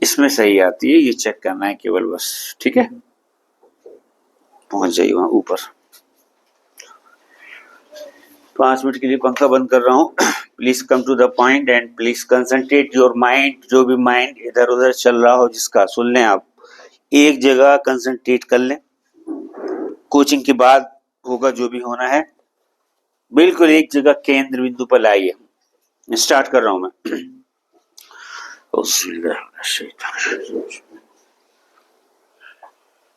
इसमें सही आती है, ये चेक करना है केवल बस। ठीक है, पहुंच जाइए वहां ऊपर। 5 मिनट के लिए पंखा बंद कर रहा हूँ। Please come to the point and please concentrate your mind. जो भी माइंड इधर उधर चल रहा हो जिसका, सुन लें आप, एक जगह कंसंट्रेट कर लें। कोचिंग के बाद होगा जो भी होना है, बिल्कुल एक जगह केंद्र बिंदु पर लाइए। स्टार्ट कर रहा हूं मैं।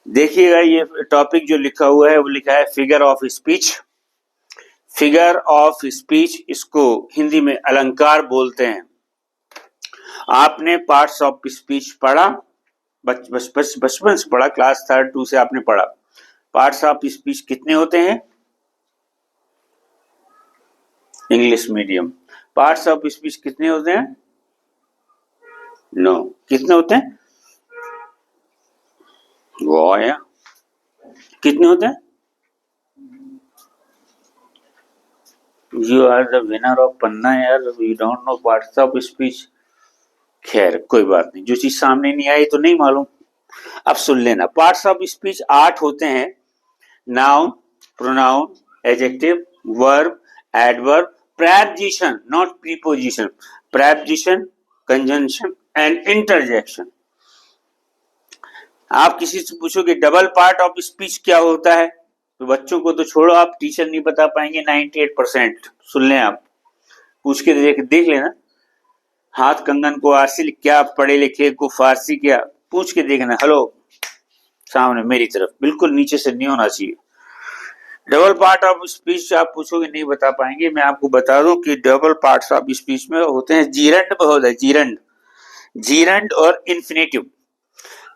देखिएगा, ये टॉपिक जो लिखा हुआ है वो लिखा है figure of speech. Figure of speech, इसको हिंदी में अलंकार बोलते हैं। आपने पार्ट्स ऑफ स्पीच पढ़ा, बचपन से पढ़ा, क्लास 3rd 2 से आपने पढ़ा। पार्ट्स ऑफ स्पीच कितने होते हैं? English medium. Parts of speech कितने होते हैं? नो, कितने होते हैं? वो या कितने होते हैं? You are the winner of पन्ना यार, you don't know parts of speech. खैर कोई बात नहीं, जो चीज सामने नहीं आई तो नहीं मालूम। अब सुन लेना, पार्ट्स ऑफ स्पीच 8 होते हैं। Noun, pronoun, adjective, verb, adverb, preposition not preposition, preposition, conjunction and interjection. आप किसी से पूछोगे डबल पार्ट ऑफ स्पीच क्या होता है, तो बच्चों को तो छोड़ो, आप टीचर नहीं बता पाएंगे 98%। सुन लें आप, पूछ के देख लेना। हाथ कंगन को आसिल क्या, पढ़े लिखे को फारसी क्या, पूछ के देखना। हेलो, सामने मेरी तरफ, बिल्कुल नीचे से नहीं होना चाहिए। डबल पार्ट ऑफ स्पीच आप पूछोगे नहीं बता पाएंगे। मैं आपको बता दूं कि डबल पार्ट्स ऑफ स्पीच में होते हैं जीरंड बहुत है, जीरंड, जीरंड और इन्फिनेटिव।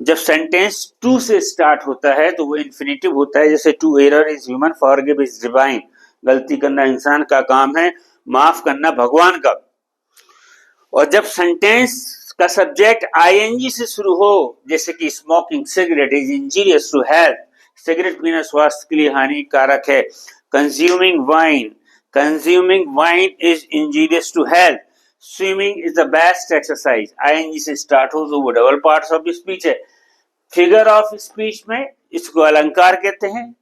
जब सेंटेंस टू से स्टार्ट होता है तो वो इन्फिनेटिव होता है, जैसे to error is human, forgive is divine. गलती करना इंसान का काम है, माफ करना भगवान का। और जब सेंटेंस का सब्जेक्ट आईएनजी से शुरू हो, जैसे कि smoking cigarette is injurious to health, cigarette पीना स्वास्थ्य के लिए हानिकारक है। Consuming wine is injurious to health. Swimming is the best exercise. ING से स्टार्ट हो तो वो डबल पार्ट्स ऑफ स्पीच है। फिगर ऑफ स्पीच में इसको अलंकार कहते हैं।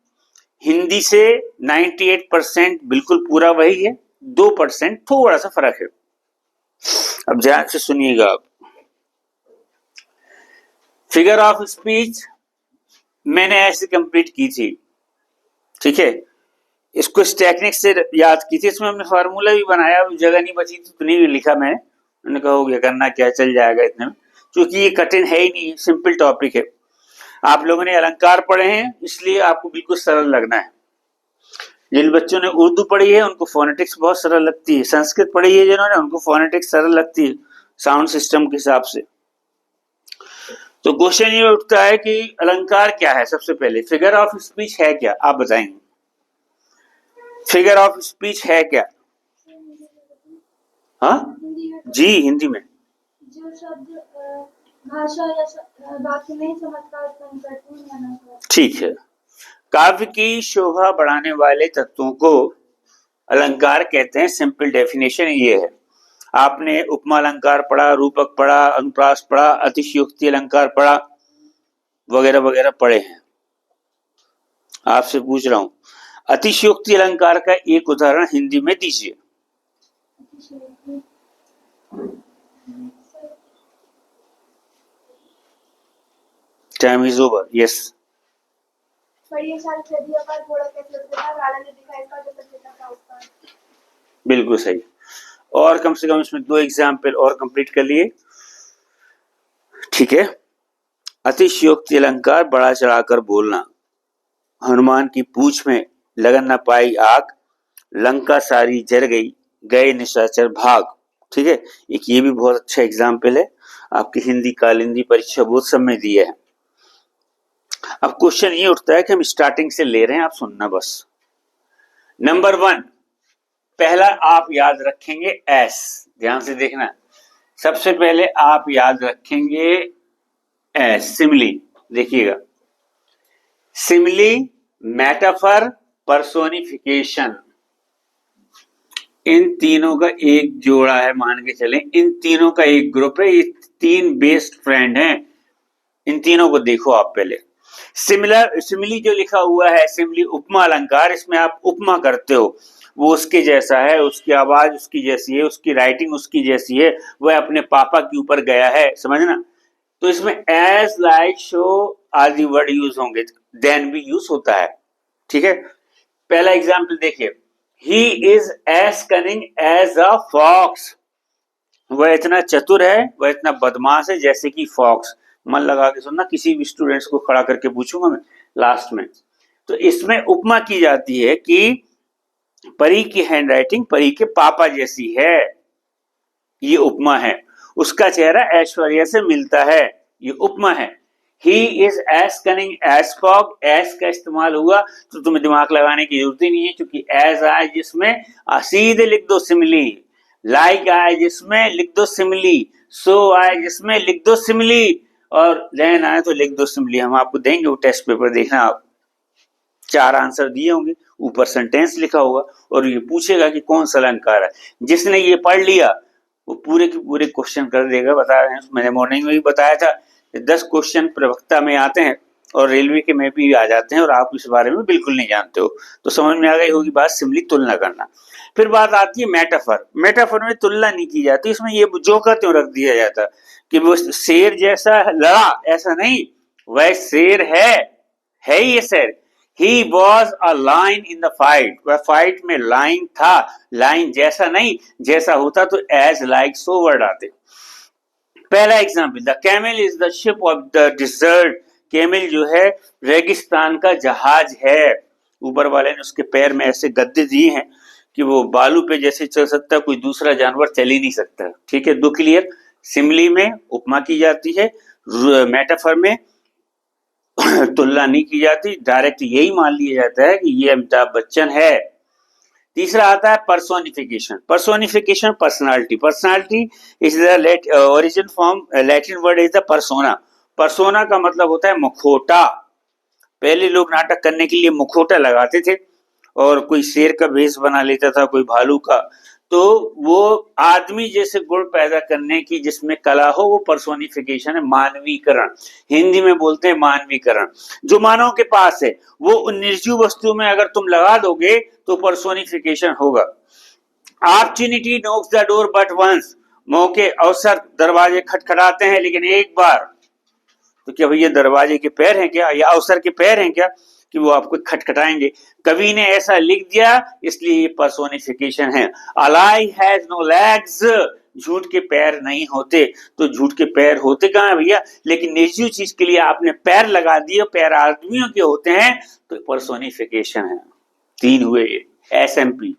हिंदी से 98% बिल्कुल पूरा वही है, 2% थोड़ा सा फर्क है। अब ध्यान से सुनिएगा आप। फिगर ऑफ स्पीच मैंने ऐसे कंप्लीट की थी, ठीक है। इसको इस टेक्निक से याद की थी। इसमें हमने फार्मूला भी बनाया, जगह नहीं बची थी तो नहीं भी लिखा मैंने कहा हो गया, करना क्या, चल जाएगा इतने में, क्योंकि ये कठिन है ही नहीं, सिंपल टॉपिक है। आप लोगों ने अलंकार पढ़े हैं इसलिए आपको बिल्कुल सरल लगना है। जिन बच्चों ने उर्दू पढ़ी है उनको फोनेटिक्स बहुत सरल लगती है, संस्कृत पढ़ी है जिन्होंने उनको फोनेटिक्स सरल लगती है साउंड सिस्टम के हिसाब से। तो क्वेश्चन ये उठता है कि अलंकार क्या है। सबसे पहले फिगर ऑफ स्पीच है क्या, आप बताएंगे। फिगर ऑफ स्पीच है क्या? हाँ जी, हिंदी में जो शब्द भाषा या वाक्य नहीं समझ पाते। ठीक है। काव्य की शोभा बढ़ाने वाले तत्वों को अलंकार कहते हैं। सिंपल डेफिनेशन ये है। आपने उपमा अलंकार पढ़ा, रूपक पढ़ा, अनुप्रास पढ़ा, अतिशयोक्ति अलंकार पढ़ा, वगैरह वगैरह पढ़े हैं। आपसे पूछ रहा हूं, अतिशयोक्ति अलंकार का एक उदाहरण हिंदी में दीजिए। Time is over. यस, बिल्कुल सही। और कम से कम इसमें 2 एग्जाम्पल और कंप्लीट कर लिए, ठीक है। अतिशयोक्ति अलंकार, बड़ा चढ़ाकर बोलना। हनुमान की पूंछ में लगन न पाई आग, लंका सारी जर गई, गए निशाचर भाग। ठीक है, एक ये भी बहुत अच्छा एग्जाम्पल है, आपकी हिंदी कालिंदी परीक्षा बोर्ड सब में दिया है। अब क्वेश्चन ये उठता है कि हम स्टार्टिंग से ले रहे हैं, आप सुनना बस। नंबर 1, पहला आप याद रखेंगे एस। ध्यान से देखना, सबसे पहले आप याद रखेंगे एस, सिमिली। देखिएगा, सिमिली, मेटाफर, पर्सोनिफिकेशन। इन तीनों का एक जोड़ा है, मान के चलें इन तीनों का एक ग्रुप है, ये तीन बेस्ट फ्रेंड हैं। इन तीनों को देखो आप पहले। सिमिली जो लिखा हुआ है, सिमिली उपमा अलंकार, इसमें आप उपमा करते हो, वो उसके जैसा है, उसकी आवाज उसकी जैसी है, उसकी राइटिंग उसकी जैसी है, वह अपने पापा के ऊपर गया है, समझना। तो इसमें एज, लाइक, शो आदि वर्ड यूज होंगे, देन भी यूज होता है, ठीक है। पहला एग्जाम्पल देखिए, he is as cunning as a fox, वह इतना चतुर है, वह इतना बदमाश है जैसे कि फॉक्स। मन लगा के सुनना, किसी भी स्टूडेंट्स को खड़ा करके पूछूंगा मैं लास्ट में। तो इसमें उपमा की जाती है कि परी की हैंडराइटिंग परी के पापा जैसी है, ये उपमा है। उसका चेहरा ऐश्वर्या से मिलता है, ये उपमा है। He is as cunning as fog, as का इस्तेमाल हुआ तो तुम्हें दिमाग लगाने की जरूरत ही नहीं है, क्योंकि एज आए जिसमें सीधे लिख दो सिमिली, लाइक आए जिसमें लिख दो सिमिली, सो आए जिसमें लिख दो सिमिली, और देन आए तो लिख दो सिमिली। हम आपको देंगे वो टेस्ट पेपर, देखना आप 4 आंसर दिए होंगे, ऊपर सेंटेंस लिखा होगा और ये पूछेगा कि कौन सा अलंकार है। जिसने ये पढ़ लिया वो पूरे के पूरे क्वेश्चन कर देगा। बता रहे हैं, मैंने मॉर्निंग में भी बताया था 10 क्वेश्चन प्रवक्ता में आते हैं और रेलवे के में भी आ जाते हैं, और आप इस बारे में बिल्कुल नहीं जानते हो। तो समझ में आ गई होगी बात, सिमिली तुलना करना। फिर बात आती है मेटाफर। मेटाफर में तुलना नहीं की जाती, इसमें ये जो का त्यों रख दिया जाता कि वो शेर जैसा लड़ा, ऐसा नहीं, वह शेर है ये शेर। He was a lion in the fight, वह फाइट में लाइन था, लाइन जैसा नहीं, जैसा होता तो as, like, so वर्ड आते। पहला example, the camel is the ship of the dessert, camel जो है रेगिस्तान का जहाज है। ऊपर वाले ने उसके पैर में ऐसे गद्दे दिए हैं कि वो बालू पे जैसे चल सकता है, कोई दूसरा जानवर चल ही नहीं सकता, ठीक है। दो क्लियर। सिमिली में उपमा की जाती है, मेटाफर में तुलना नहीं की जाती, डायरेक्ट यही मान लिया जाता है कि ये अमिताभ बच्चन है। तीसरा आता है personification. Personification personality, personality is the origin form, Latin word is the persona. Persona का मतलब होता है मुखौटा। पहले लोग नाटक करने के लिए मुखौटा लगाते थे, और कोई शेर का भेष बना लेता था, कोई भालू का, तो वो आदमी जैसे गुण पैदा करने की जिसमें कला हो, वो पर्सोनिफिकेशन है, मानवीकरण। हिंदी में बोलते हैं मानवीकरण। जो मानव के पास है वो उन निर्जीव वस्तुओं में अगर तुम लगा दोगे तो पर्सोनिफिकेशन होगा। Opportunity knocks the door but once, मौके अवसर दरवाजे खटखटाते हैं लेकिन एक बार। तो क्या भैया दरवाजे के पैर हैं क्या, या अवसर के पैर हैं क्या कि वो आपको खटखटाएंगे? कवि ने ऐसा लिख दिया, इसलिए ये पर्सोनिफिकेशन है। अ लाई हैज नो लेग्स, झूठ के पैर नहीं होते। तो झूठ के पैर होते कहाँ है भैया? लेकिन निर्जीव चीज के लिए आपने पैर लगा दिए, पैर आदमियों के होते हैं, तो पर्सोनिफिकेशन है। 3 हुए एसएमपी,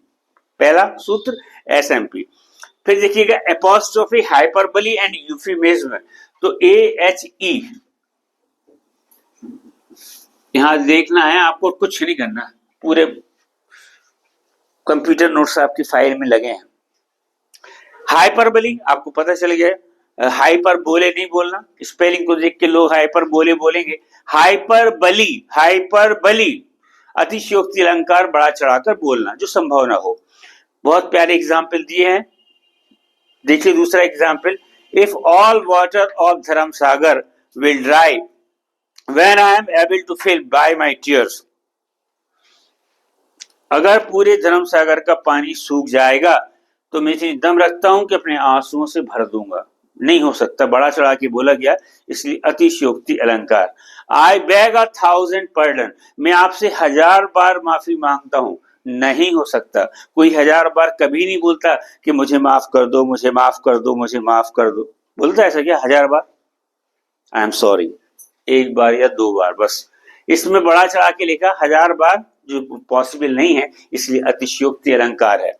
पहला सूत्र एसएमपी। फिर देखिएगा एपोस्ट्रोफी, हाइपरबली एंड यूफिमिज्म। तो AHE यहां देखना है आपको, कुछ नहीं करना, पूरे कंप्यूटर नोट्स आपकी फाइल में लगे हैं। हाइपरबली आपको पता चल गया, हाइपर बोले नहीं बोलना, स्पेलिंग को देख के लोग हाइपर बोले बोलेंगे। हाइपरबली, हाइपरबली अतिशयोक्ति अलंकार, बढ़ा चढ़ाकर बोलना जो संभावना हो। बहुत प्यारे एग्जाम्पल दिए हैं। देखिए दूसरा example, if all water of Dharma Sagar will dry when I am able to fill by my tears, अगर पूरे धर्म सागर का पानी सूख जाएगा तो मैं इतनी दम रखता हूं कि अपने आंसुओं से भर दूंगा। नहीं हो सकता, बड़ा चढ़ा के बोला गया, इसलिए अतिशयोक्ति अलंकार। आई बेग 1000 pardon, मैं आपसे 1000 बार माफी मांगता हूं। नहीं हो सकता, कोई 1000 बार कभी नहीं बोलता कि मुझे माफ कर दो, मुझे माफ कर दो, मुझे माफ कर दो। बोलता ऐसा क्या 1000 बार? आई एम सॉरी, 1 बार या 2 बार बस। इसमें बड़ा चढ़ा के लिखा 1000 बार, जो पॉसिबल नहीं है, इसलिए अतिशयोक्ति अलंकार है।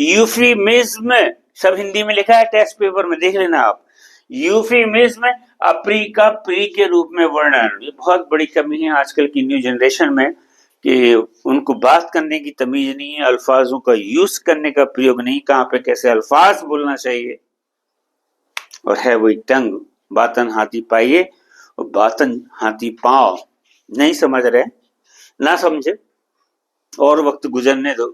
यूफिमिज्म सब हिंदी में लिखा है, टेस्ट पेपर में देख लेना आप। यूफिमिज्म अप्री का प्री के रूप में वर्णन। ये बहुत बड़ी कमी है आजकल की न्यू जनरेशन में कि उनको बात करने की तमीज नहीं है, अल्फाजों का यूज करने का प्रयोग नहीं, कहां पे कैसे अल्फाज बोलना चाहिए, और है वही टंग, बातन हाथी पाइए और बातन हाथी पाओ। नहीं समझ रहे, ना समझे और वक्त गुजरने दो।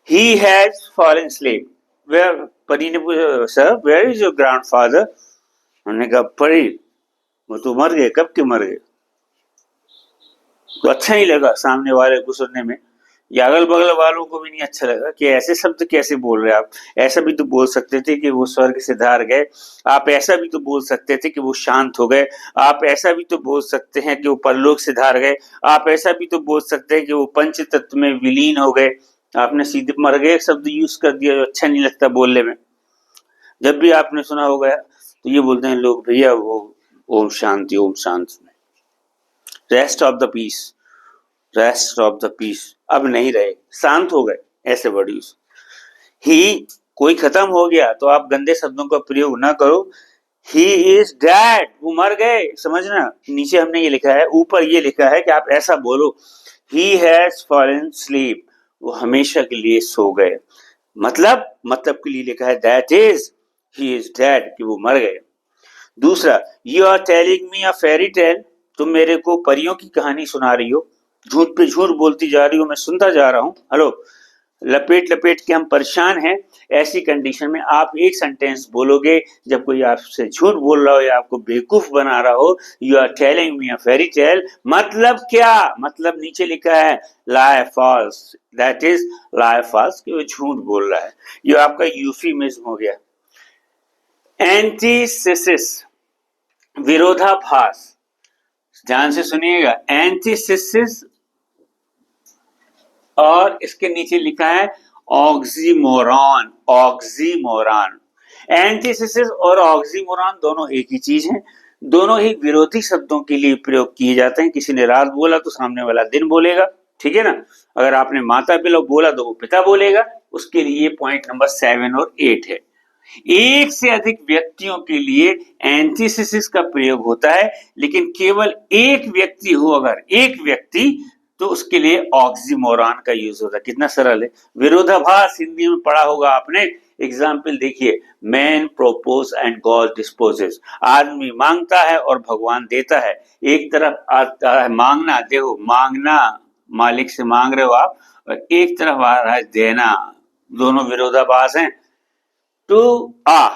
He has fallen asleep. Where Pari ने पूछा, sir where is your grandfather? उन्होंने कहा, परी वो तो मर गए, कब के मर गए। तो अच्छा नहीं लगा सामने वाले को सुनने में, या अगल बगल वालों को भी नहीं अच्छा लगा कि ऐसे शब्द कैसे बोल रहे आप। ऐसा भी तो बोल सकते थे कि वो स्वर्ग से धार गए, आप ऐसा भी तो बोल सकते थे कि वो शांत हो गए, आप ऐसा भी तो बोल सकते हैं कि वो परलोक से धार गए, आप ऐसा भी तो बोल सकते हैं कि वो पंच तत्व में विलीन हो गए। आपने सीधे मर गए शब्द यूज कर दिया, जो अच्छा नहीं लगता बोलने में। जब भी आपने सुना होगा तो ये बोलते हैं लोग, भैया वो ओम शांति, ओम शांति, rest of the peace, rest of the peace. अब नहीं रहे, शांत हो गए, ऐसे वर्ड यूज। ही कोई खत्म हो गया तो आप गंदे शब्दों का प्रयोग ना करो। ही इज डेड, वो मर गए, समझना। नीचे हमने ये लिखा है, ऊपर ये लिखा है कि आप ऐसा बोलो, ही हैज फॉलन स्लीप, वो हमेशा के लिए सो गए। मतलब के लिए लिखा है that is he is dead, कि वो मर गए। दूसरा, you are telling me a fairy tale, तुम मेरे को परियों की कहानी सुना रही हो, झूठ पे झूठ बोलती जा रही हो, मैं सुनता जा रहा हूं। हेलो, लपेट लपेट के हम परेशान हैं। ऐसी कंडीशन में आप एक सेंटेंस बोलोगे जब कोई आपसे झूठ बोल रहा हो या आपको बेवकूफ बना रहा हो, you are telling me a fairy tale, मतलब क्या, मतलब नीचे लिखा है lie false, that is lie false, कि वो झूठ बोल रहा है। ये आपका यूफिमिज्म हो गया। एंटीसिस, विरोधाभास, ध्यान से सुनिएगा, एंटीसिस, और इसके नीचे लिखा है ऑक्सीमोरॉन, ऑक्सीमोरॉन। एंटीसिस और ऑक्सीमोरॉन दोनों एक ही चीज हैं, दोनों ही विरोधी शब्दों के लिए प्रयोग किए जाते हैं। किसी ने रात बोला तो सामने वाला दिन बोलेगा, ठीक है ना। अगर आपने माता पिता बोला तो वो पिता बोलेगा। उसके लिए पॉइंट नंबर 7 और 8 है। एक से अधिक व्यक्तियों के लिए एंटीसिस का प्रयोग होता है, लेकिन केवल एक व्यक्ति हो, अगर एक व्यक्ति, तो उसके लिए ऑक्सीमोरॉन का यूज होता है। कितना सरल है। विरोधाभास हिंदी में पढ़ा होगा आपने। एग्जाम्पल देखिए, man propose and God disposes, आदमी मांगता है और भगवान देता है। एक तरफ आता है मांगना, देखो मांगना, मालिक से मांग रहे हो आप, और एक तरफ आ रहा है देना, दोनों विरोधाभास हैं। टू आ,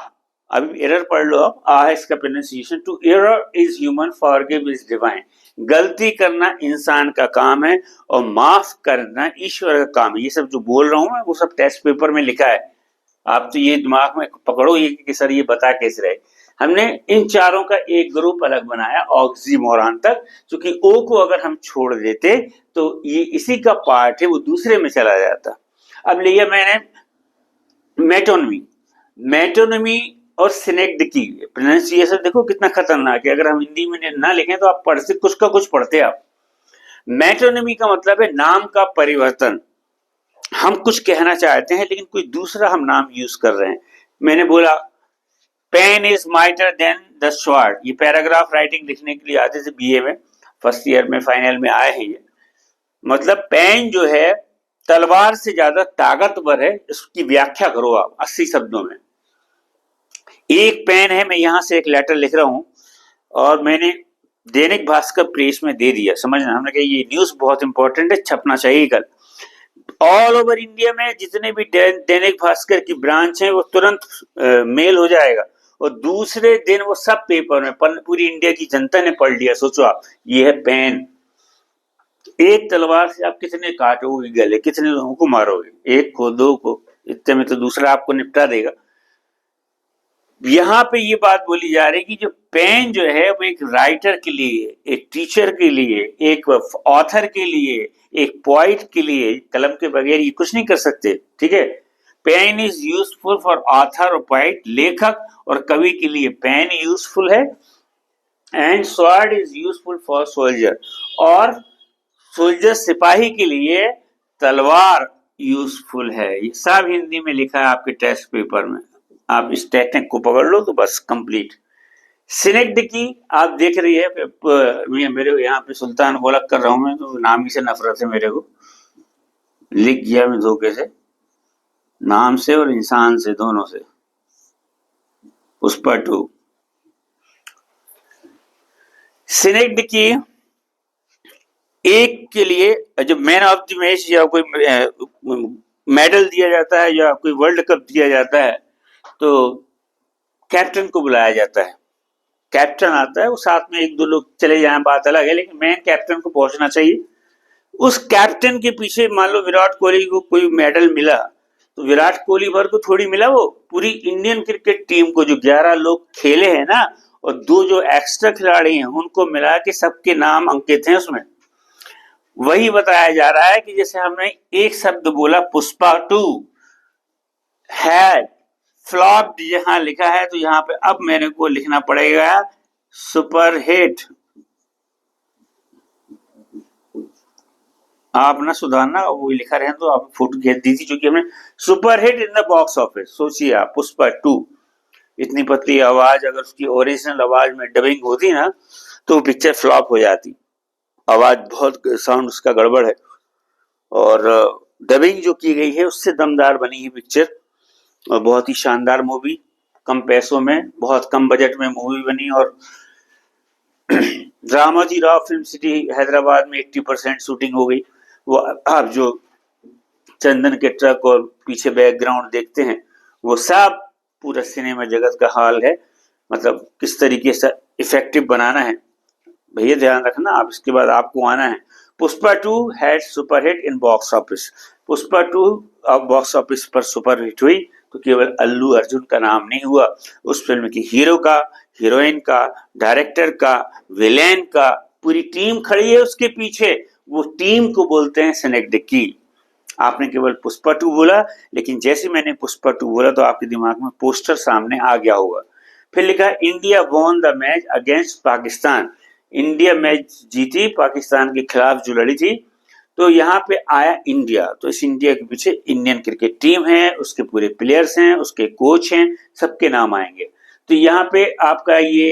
अभी एरर पढ़ लो आप, आ है इसका pronunciation. To error is human, forgive is divine. गलती करना इंसान का काम है और माफ करना ईश्वर का काम है। ये सब जो बोल रहा हूं मैं, वो सब टेस्ट पेपर में लिखा है। आप तो ये दिमाग में पकड़ो ये कि सर ये बता कैसे रहे। हमने इन चारों का एक ग्रुप अलग बनाया ऑक्सीमोरॉन तक, क्योंकि ओ को अगर हम छोड़ देते तो ये इसी का पार्ट है, वो दूसरे में चला जाता। अब लिया मैंने मेटोनमी, मेटोनमी और सिनेक्डिकी, प्रोनाउंसिएशन देखो कितना खतरनाक है। अगर हम हिंदी में ना लिखें तो आप पढ़ते कुछ का कुछ पढ़ते आप। मेटोनमी का मतलब है नाम का परिवर्तन। हम कुछ कहना चाहते हैं लेकिन कोई दूसरा हम नाम यूज कर रहे हैं। मैंने बोला pen is mightier than the sword, ये पैराग्राफ राइटिंग लिखने के लिए आते थे बीए में, फर्स्ट ईयर में, फाइनल में आए हैं ये। मतलब पेन जो है तलवार से ज्यादा ताकतवर है, इसकी व्याख्या करो आप 80 शब्दों में। एक पेन है, मैं यहां से एक लेटर लिख रहा हूं और मैंने दैनिक भास्कर प्रेस में दे दिया, समझना। हमने कहा ये न्यूज बहुत इंपॉर्टेंट है, छपना चाहिए कल। ऑल ओवर इंडिया में जितने भी दैनिक भास्कर की ब्रांच है वो तुरंत मेल हो जाएगा, और दूसरे दिन वो सब पेपर में, पूरी इंडिया की जनता ने पढ़ लिया। सोचो आप, ये है पेन। एक तलवार से आप कितने काटोगे गले, कितने लोगों को मारोगे, एक को, दो को, इतने में तो दूसरा आपको निपटा देगा। यहाँ पे ये बात बोली जा रही है कि जो पेन जो है वो एक राइटर के लिए, एक टीचर के लिए, एक ऑथर के लिए, एक पोइट के लिए, कलम के बगैर ये कुछ नहीं कर सकते, ठीक है। Pen is useful for author और पोइट, लेखक और कवि के लिए पेन यूजफुल है। And sword is useful for soldier, और सोल्जर सिपाही के लिए तलवार यूजफुल है। ये सब हिंदी में लिखा है आपके टेस्ट पेपर में, आप इस टेक्निक को पकड़ लो तो बस कंप्लीट। सिनेक्डिकी आप देख रही है, मेरे यहाँ पे सुल्तान बोलक कर रहा हूं मैं, तो नाम ही से नफरत है मेरे को, लिख गया मैं धोखे से, नाम से और इंसान से, दोनों से। पुष्पा 2 सिनेक्डिकी एक के लिए, जब मैन ऑफ द मैच या कोई मेडल दिया जाता है या कोई वर्ल्ड कप दिया जाता है तो कैप्टन को बुलाया जाता है। कैप्टन आता है, वो साथ में एक दो लोग चले जाएं बात अलग है, लेकिन मेन कैप्टन को पहुंचना चाहिए। उस कैप्टन के पीछे मान लो विराट कोहली को कोई मेडल मिला तो विराट कोहली भर को थोड़ी मिला, वो पूरी इंडियन क्रिकेट टीम को जो 11 लोग खेले हैं ना, और 2 जो एक्स्ट्रा खिलाड़ी हैं उनको मिला के सबके नाम अंकित हैं उसमें। वही बताया जा रहा है कि जैसे हमने एक शब्द बोला पुष्पा 2 हैड फ्लॉप्ड, यहां लिखा है तो यहां पे अब मेरे को लिखना पड़ेगा सुपर हिट। आप ना सुधारना, वो लिखा रहे तो आप फोटो भेज दी थी, क्योंकि हमने super hit in the box office. सोचिए आप, पुष्पा 2 इतनी पतली आवाज, अगर उसकी ओरिजिनल आवाज में डबिंग होती ना तो पिक्चर फ्लॉप हो जाती। आवाज बहुत, साउंड उसका गड़बड़ है, और डबिंग जो की गई है उससे दमदार बनी है पिक्चर, और बहुत ही शानदार मूवी, कम पैसों में बहुत कम बजट में मूवी बनी। और रामाजी राव फिल्म सिटी हैदराबाद में 80% शूटिंग हो गई। वो आप जो चंदन के ट्रक और पीछे बैकग्राउंड देखते हैं वो सब पूरा सिनेमा जगत का हाल है, मतलब किस तरीके से इफेक्टिव बनाना है भैया, ध्यान रखना आप। इसके बाद आपको आना है Pushpa 2 had super hit in box office. Pushpa 2 अब बॉक्स ऑफिस पर सुपर हिट हुई तो केवल अल्लू अर्जुन का नाम नहीं हुआ, उस फिल्म की हीरो का, हीरोइन का, डायरेक्टर का, विलेन का, पूरी टीम खड़ी है उसके पीछे। वो टीम को बोलते हैं सिनेडिक्की। आपने केवल पुष्पा 2 बोला, लेकिन जैसे मैंने पुष्पा 2 बोला तो आपके दिमाग में पोस्टर सामने आ गया होगा। फिर लिखा India won the match against Pakistan. India match जीती पाकिस्तान के खिलाफ जो लड़ी थी, तो यहाँ पे आया इंडिया, तो इस इंडिया के पीछे इंडियन क्रिकेट टीम है, उसके पूरे प्लेयर्स हैं, उसके कोच हैं, सबके नाम आएंगे। तो यहाँ पे आपका ये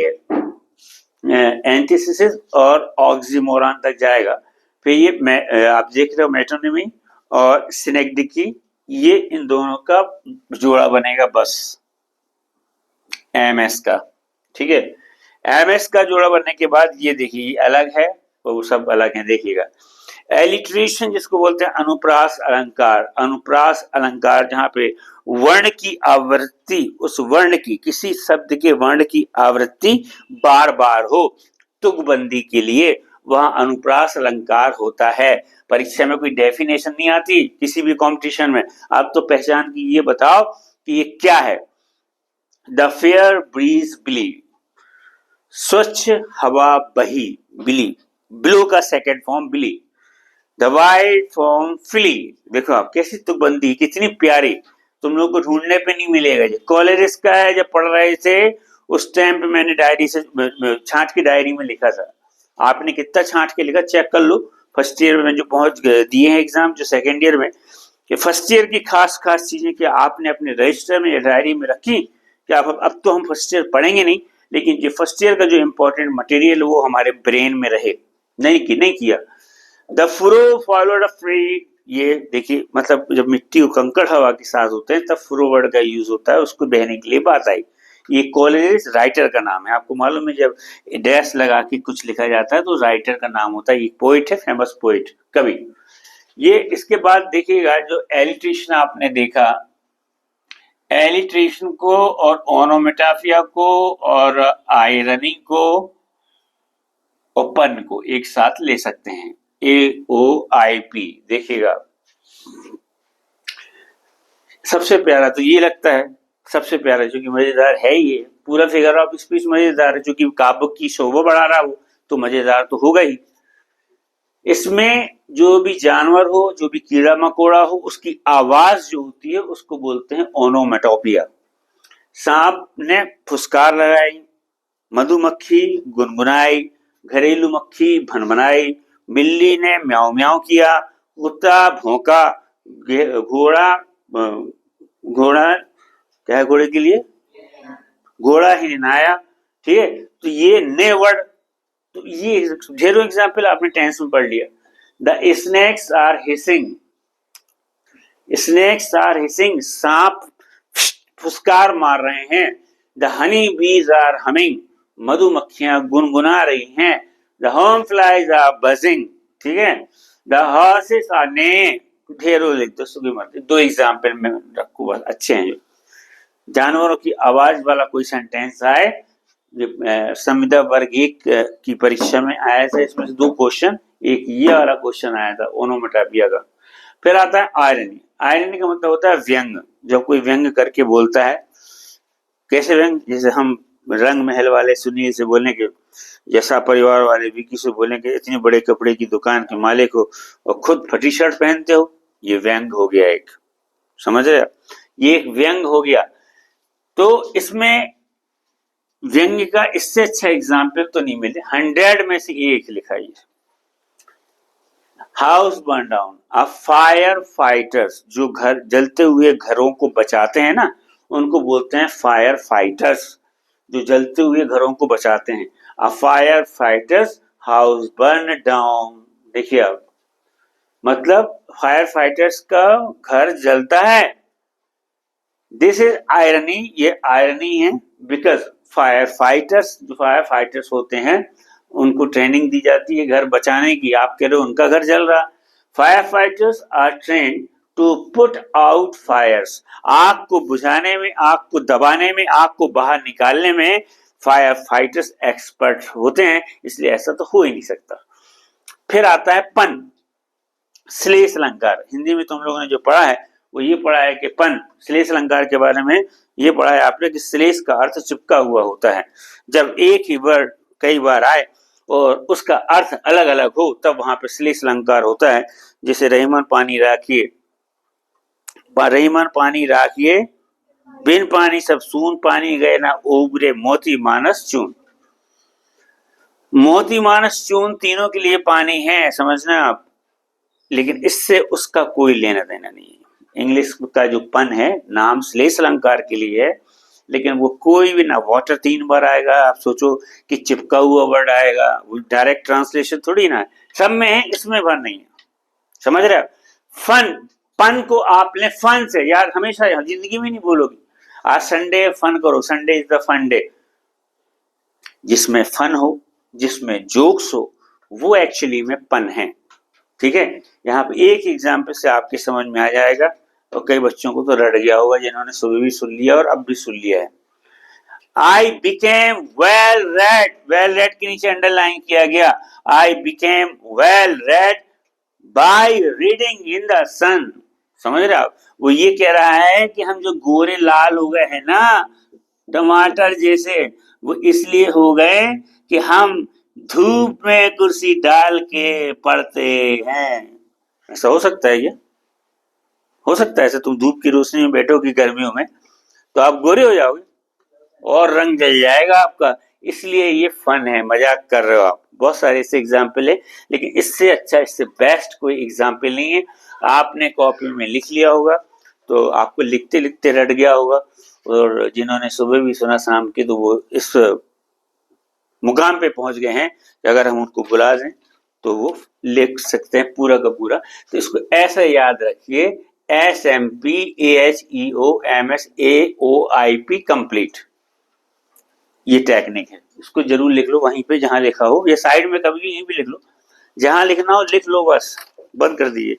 एंटीथेसिस और ऑक्सीमोरॉन तक जाएगा। फिर ये आप देख रहे हो मेटोनिमी और सिनेडिक्की, ये इन दोनों का जोड़ा बनेगा बस एमएस का, ठीक है। एमएस का जोड़ा बनने के बाद ये देखिए अलग है, वो सब अलग है, देखिएगा। एलिट्रेशन जिसको बोलते हैं अनुप्रास अलंकार, अनुप्रास अलंकार जहां पे वर्ण की आवृत्ति, उस वर्ण की, किसी शब्द के वर्ण की आवृत्ति बार बार हो तुकबंदी के लिए, वहां अनुप्रास अलंकार होता है। परीक्षा में कोई डेफिनेशन नहीं आती किसी भी कंपटीशन में, आप तो पहचान की ये बताओ कि ये क्या है। द फेयर ब्रीज ब्ली, स्वच्छ हवा बही, बिली, ब्लो का सेकंड फॉर्म बिली। द वाइट फॉर्म फिली, देखो आप कैसी तुकबंदी, कितनी प्यारी, तुम लोग को ढूंढने पे नहीं मिलेगा। कॉलेज का है, जब पढ़ रहे थे उस टाइम पे मैंने डायरी से छांट की डायरी में लिखा था। आपने कितना छांट के लिखा चेक कर लो, फर्स्ट ईयर में जो पहुंच दिए हैं एग्जाम, जो सेकेंड ईयर में, कि फर्स्ट ईयर की खास खास चीजें कि आपने अपने रजिस्टर में या डायरी में रखी कि आप अब तो हम फर्स्ट ईयर पढ़ेंगे नहीं, लेकिन जो फर्स्ट ईयर का जो इम्पोर्टेंट मटेरियल वो हमारे ब्रेन में रहे। नहीं किया। द फुरो फॉलोड अ फ्री, ये देखिए मतलब जब मिट्टी और कंकड़ हवा के साथ होते हैं तब फुरो वर्ड का यूज होता है, उसको बहने के लिए बात आई। ये कॉलेज राइटर का नाम है, आपको मालूम है जब डैश लगा के कुछ लिखा जाता है तो राइटर का नाम होता है। ये पोइट है, फेमस पोइट, कवि। ये इसके बाद देखिएगा जो एलिट्रेशन आपने देखा, एलिट्रेशन को और ओनोमेटाफिया को और आयरनी को और पन को एक साथ ले सकते हैं, AOIP। देखिएगा सबसे प्यारा तो ये लगता है, सबसे प्यारा क्योंकि मजेदार है, ये पूरा फिगर ऑफ स्पीच मजेदार है, क्योंकि काव्य की शोभा बढ़ा रहा हो तो मजेदार तो होगा ही। इसमें जो भी जानवर हो, जो भी कीड़ा मकोड़ा हो, उसकी आवाज जो होती है उसको बोलते हैं ओनोमेटोपिया। सांप ने फुसकार लगाई, मधुमक्खी गुनगुनाई, घरेलू मक्खी भनभनाई, बिल्ली ने म्याऊ म्याऊ किया, कुत्ता भौंका, घोड़ा घोड़ा क्या है घोड़े के लिए, घोड़ा ही नहाया, ठीक है। तो ये ने वर्ड, तो ये ढेरों एग्जाम्पल आपने टेंस में पढ़ लिया। The snakes are hissing, snakes are hissing, सांप फुसकार मार रहे हैं। The honey bees are humming, मधुमक्खियां गुनगुना रही हैं। The home flies are buzzing, ठीक है। द हॉर्सेस आर नेइंग, ढेरों लिख दो, सुखी मर्दी। 2 एग्जाम्पल में रखो बस, अच्छे हैं जो। जानवरों की आवाज वाला कोई सेंटेंस आए, संविदा वर्ग 1 की परीक्षा में आया था, इसमें से 2 क्वेश्चन, एक ये वाला क्वेश्चन आया था ओनोमेटोपिया का। फिर आता है आयरनी। आयरनी का मतलब होता है व्यंग, जब कोई व्यंग करके बोलता है। कैसे व्यंग? जैसे हम रंग महल वाले सुनील से बोलने के, जैसा परिवार वाले विकी से बोलने के इतने बड़े कपड़े की दुकान के मालिक हो और खुद फटी शर्ट पहनते हो, ये व्यंग हो गया एक, समझ रहे? ये एक व्यंग हो गया। तो इसमें व्यंग्य का इससे अच्छा एग्जाम्पल तो नहीं मिले, 100 में से एक लिखाइए। हाउस बर्न डाउन, अब फायर फाइटर्स, जो घर जलते हुए घरों को बचाते हैं ना, उनको बोलते हैं फायर फाइटर्स, जो जलते हुए घरों को बचाते हैं। अब fire fighters house burn down, देखिए अब मतलब फायर फाइटर्स का घर जलता है। दिस इज आयरनी, ये आयरनी है, बिकॉज फायर फाइटर्स, जो फायर फाइटर्स होते हैं उनको ट्रेनिंग दी जाती है घर बचाने की। आप कह रहे हो उनका घर जल रहा। Fire fighters are trained to put out fires, आग को बुझाने में, आग को दबाने में, आग को बाहर निकालने में फायर फाइटर्स एक्सपर्ट होते हैं, इसलिए ऐसा तो हो ही नहीं सकता। फिर आता है पन, श्लेष अलंकार। हिंदी में तुम लोगों ने जो पढ़ा है वो ये पढ़ा है कि पन, श्लेष अलंकार के बारे में ये पढ़ा है आपने कि श्लेष का अर्थ चिपका हुआ होता है। जब एक ही वर्ड कई बार आए और उसका अर्थ अलग अलग हो तब वहां पे श्लेष अलंकार होता है। जैसे रहीमन पानी राखिए, रहीमन पानी राखिए, बिन पानी सब सून, पानी गए ना उबरे, मोती मानस चून। मोती मानस चून तीनों के लिए पानी है, समझना आप, लेकिन इससे उसका कोई लेना देना नहीं है। इंग्लिश का जो पन है नाम श्लेष अलंकार के लिए है, लेकिन वो कोई भी ना, वाटर 3 बार आएगा, आप सोचो कि चिपका हुआ वर्ड आएगा, वो डायरेक्ट ट्रांसलेशन थोड़ी ना है, सब में है, इसमें भर नहीं है, समझ रहे हो? फन, पन को आपने फन से यार हमेशा जिंदगी में नहीं बोलोगे। आज संडे फन करो, Sunday is the fun day, जिसमें फन हो, जिसमें जोक्स हो, वो एक्चुअली में पन है। ठीक है, यहाँ पे एक एग्जाम्पल से आपके समझ में आ जाएगा, और कई बच्चों को तो रट गया होगा जिन्होंने सुबह भी सुन लिया और अब भी सुन लिया है। I became well read, well read के नीचे अंडरलाइन किया गया, I became well read by reading in the sun, समझ रहे आप? वो ये कह रहा है कि हम जो गोरे लाल हो गए हैं ना टमाटर जैसे, वो इसलिए हो गए कि हम धूप में कुर्सी डाल के पढ़ते हैं। ऐसा हो सकता है? ये हो सकता है ऐसा? तुम धूप की रोशनी में बैठोगी गर्मियों में तो आप गोरे हो जाओगे और रंग जल जाएगा आपका, इसलिए ये फन है, मजाक कर रहे हो आप। बहुत सारे ऐसे एग्जाम्पल है, लेकिन इससे अच्छा, इससे बेस्ट कोई एग्जाम्पल नहीं है। आपने कॉपी में लिख लिया होगा तो आपको लिखते लिखते रट गया होगा, और जिन्होंने सुबह भी सुना शाम की, तो वो इस मुकाम पे पहुंच गए हैं कि अगर हम उनको बुला दें तो वो लिख सकते हैं पूरा का पूरा। तो इसको ऐसा याद रखिए, SMPAHEOMSAOIP कंप्लीट, ये टेक्निक है। इसको जरूर लिख लो वहीं पे जहां लिखा हो, या साइड में कभी भी भी लिख लो, जहां लिखना हो लिख लो, बस बंद कर दीजिए।